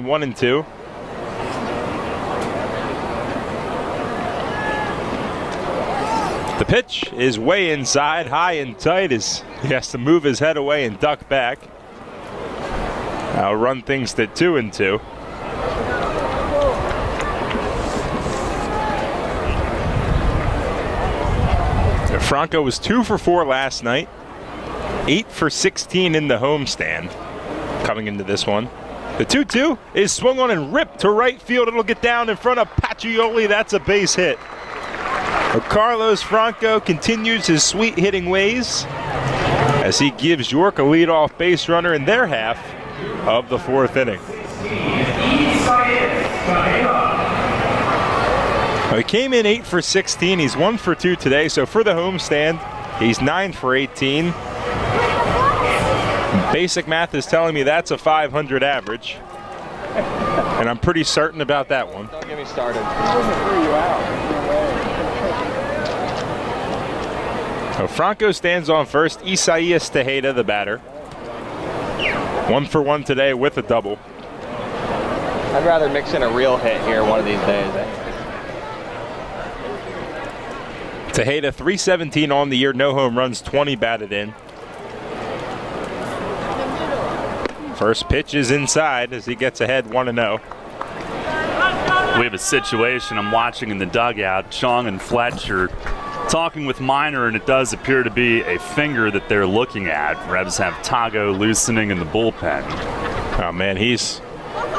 1 and 2. The pitch is way inside, high and tight as he has to move his head away and duck back. I'll run things to 2 and 2. Franco was 2 for 4 last night, 8 for 16 in the homestand coming into this one. The 2-2 is swung on and ripped to right field. It'll get down in front of Pietrzak. That's a base hit. Carlos Franco continues his sweet hitting ways as he gives York a leadoff base runner in their half of the 4th inning. He came in 8 for 16. He's 1 for 2 today. So for the homestand, he's 9 for 18. Basic math is telling me that's a 500 average. And I'm pretty certain about that one. Don't get me started. So Franco stands on first. Isaias Tejeda, the batter. 1 for 1 today with a double. I'd rather mix in a real hit here one of these days. Tejeda, 317 on the year, no home runs, 20 batted in. First pitch is inside as he gets ahead 1-0. We have a situation I'm watching in the dugout. Chong and Fletcher talking with Minor, and it does appear to be a finger that they're looking at. Revs have Tago loosening in the bullpen. Oh man, he's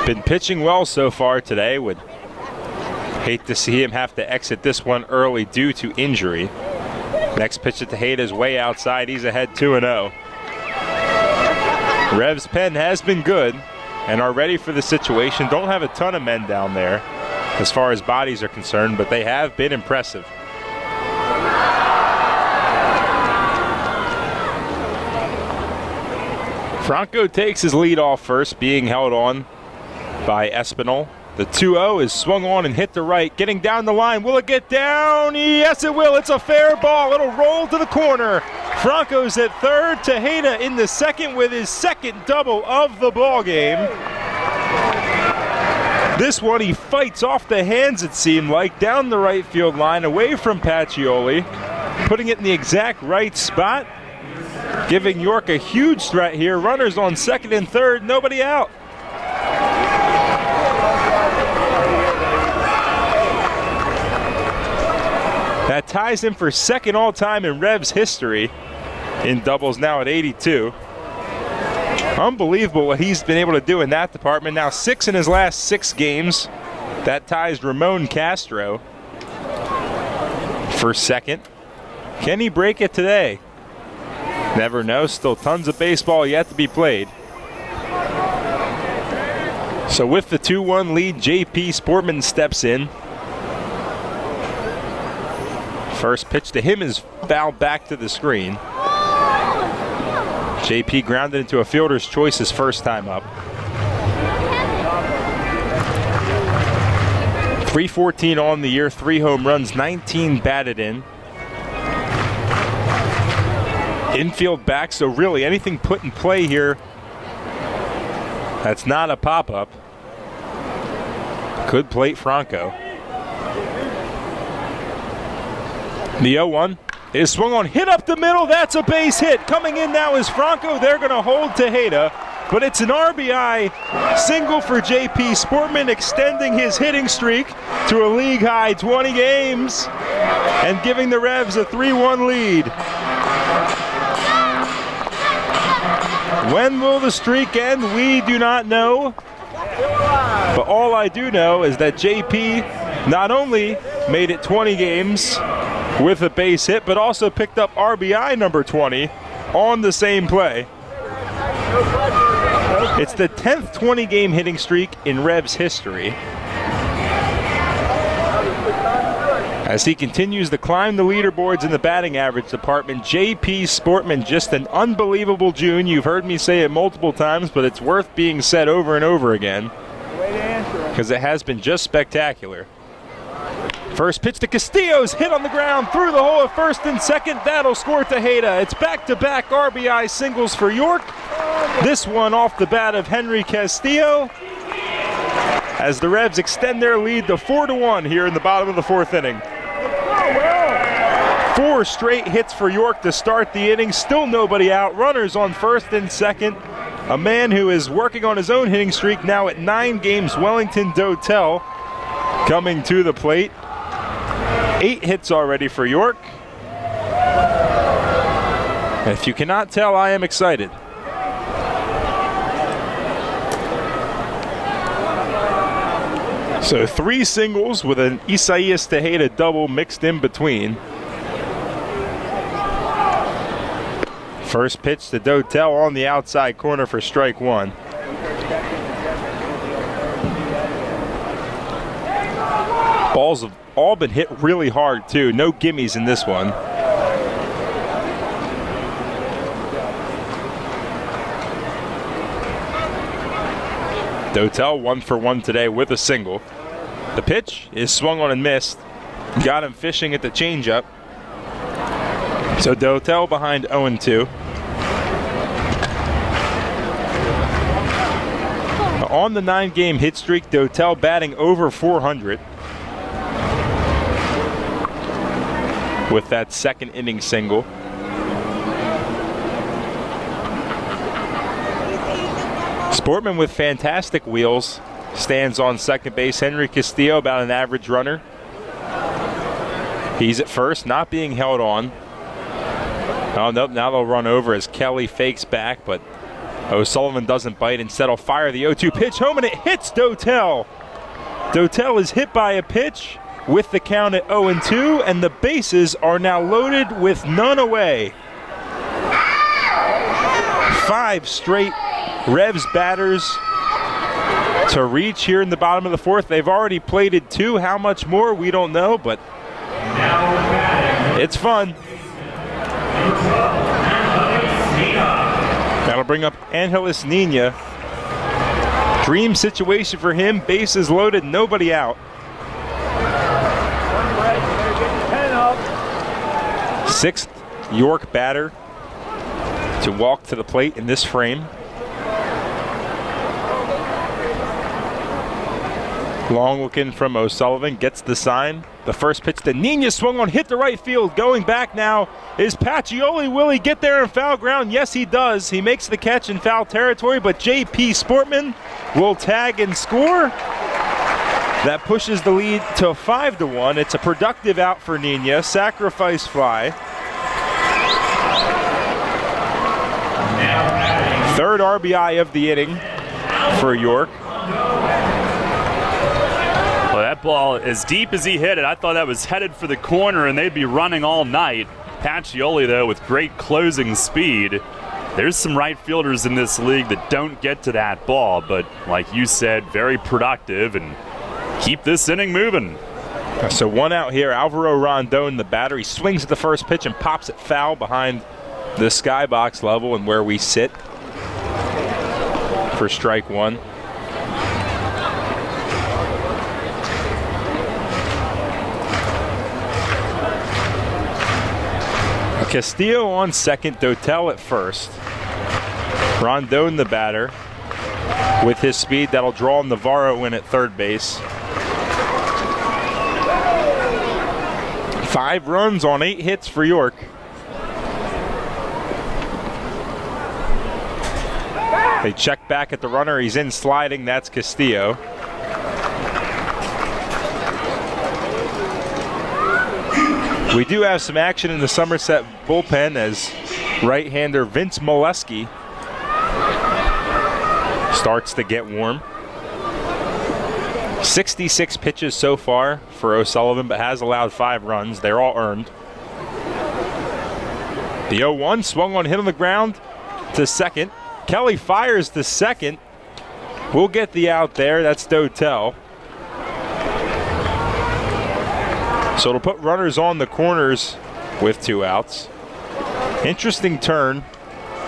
been pitching well so far today. Would hate to see him have to exit this one early due to injury. Next pitch at Tejeda is way outside. He's ahead 2-0. Revs pen has been good and are ready for the situation. Don't have a ton of men down there as far as bodies are concerned, but they have been impressive. Franco takes his lead off first, being held on by Espinal. The 2-0 is swung on and hit to right, getting down the line. Will it get down? Yes, it will. It's a fair ball. It'll roll to the corner. Franco's at third. Tejeda in the second with his second double of the ball game. This one he fights off the hands, it seemed like, down the right field line, away from Pietrzak, putting it in the exact right spot, giving York a huge threat here. Runners on second and third, nobody out. That ties him for second all-time in Revs history in doubles, now at 82. Unbelievable what he's been able to do in that department. Now 6 in his last 6 games. That ties Ramon Castro for second. Can he break it today? Never know. Still tons of baseball yet to be played. So with the 2-1 lead, JP Sportman steps in. First pitch to him is fouled back to the screen. JP grounded into a fielder's choice his first time up. 314 on the year, 3 home runs, 19 batted in. Infield back, so really anything put in play here that's not a pop-up could plate Franco. The 0-1 is swung on, hit up the middle. That's a base hit. Coming in now is Franco. They're going to hold Tejeda, but it's an RBI single for JP Sportman, extending his hitting streak to a league-high 20 games and giving the Revs a 3-1 lead. When will the streak end? We do not know. But all I do know is that JP not only made it 20 games with a base hit, but also picked up RBI number 20 on the same play. It's the 10th 20-game hitting streak in Revs history. As he continues to climb the leaderboards in the batting average department, JP Sportman, just an unbelievable June. You've heard me say it multiple times, but it's worth being said over and over again because it has been just spectacular. First pitch to Castillo's hit on the ground through the hole at first and second. That'll score Tejeda. It's back-to-back RBI singles for York. This one off the bat of Henry Castillo. as the Revs extend their lead to 4-1 here in the bottom of the 4th inning. 4 straight hits for York to start the inning. Still nobody out. Runners on first and second. A man who is working on his own hitting streak now at 9 games, Wellington Dotel, coming to the plate. 8 hits already for York. And if you cannot tell, I am excited. So 3 singles with an Isaias Tejeda double mixed in between. First pitch to Dotel on the outside corner for strike 1. Balls have all been hit really hard too. No gimmies in this one. Dotel 1 for 1 today with a single. The pitch is swung on and missed. Got him fishing at the changeup. So Dotel behind 0-2. On the 9-game hit streak, Dotel batting over 400 with that second inning single. Sportman with fantastic wheels stands on second base. Henry Castillo, about an average runner. He's at first, not being held on. Oh, nope, now they'll run over as Kelly fakes back, but O'Sullivan doesn't bite. Instead, he'll fire the 0-2 pitch home, and it hits Dotel. Dotel is hit by a pitch with the count at 0-2, and the bases are now loaded with none away. 5 straight Revs batters to reach here in the bottom of the 4th. They've already plated 2. How much more, we don't know, but it's fun. That'll bring up Angeles Nina. Dream situation for him. Bases loaded, nobody out. 6th York batter to walk to the plate in this frame. Long looking from O'Sullivan, gets the sign. The first pitch to Nina, swung on, hit the right field. Going back now is Pacioli. Will he get there in foul ground? Yes, he does. He makes the catch in foul territory, but J.P. Sportman will tag and score. That pushes the lead to 5-1. It's a productive out for Nina. Sacrifice fly. 3rd RBI of the inning for York. Well, that ball, as deep as he hit it, I thought that was headed for the corner and they'd be running all night. Pacioli, though, with great closing speed. There's some right fielders in this league that don't get to that ball, but like you said, very productive and keep this inning moving. So 1 out here. Alvaro Rondon, the batter, he swings at the first pitch and pops it foul behind the skybox level and where we sit for strike 1. Castillo on second, Dotel at first. Rondon, the batter, with his speed that'll draw Navarro in at third base. 5 runs on 8 hits for York. They check back at the runner. He's in sliding. That's Castillo. We do have some action in the Somerset bullpen as right-hander Vince Molesky starts to get warm. 66 pitches so far for O'Sullivan, but has allowed 5 runs. They're all earned. The 0-1 swung on, hit on the ground to second. Kelly fires to second. We'll get the out there. That's Dotel. So it'll put runners on the corners with 2 outs. Interesting turn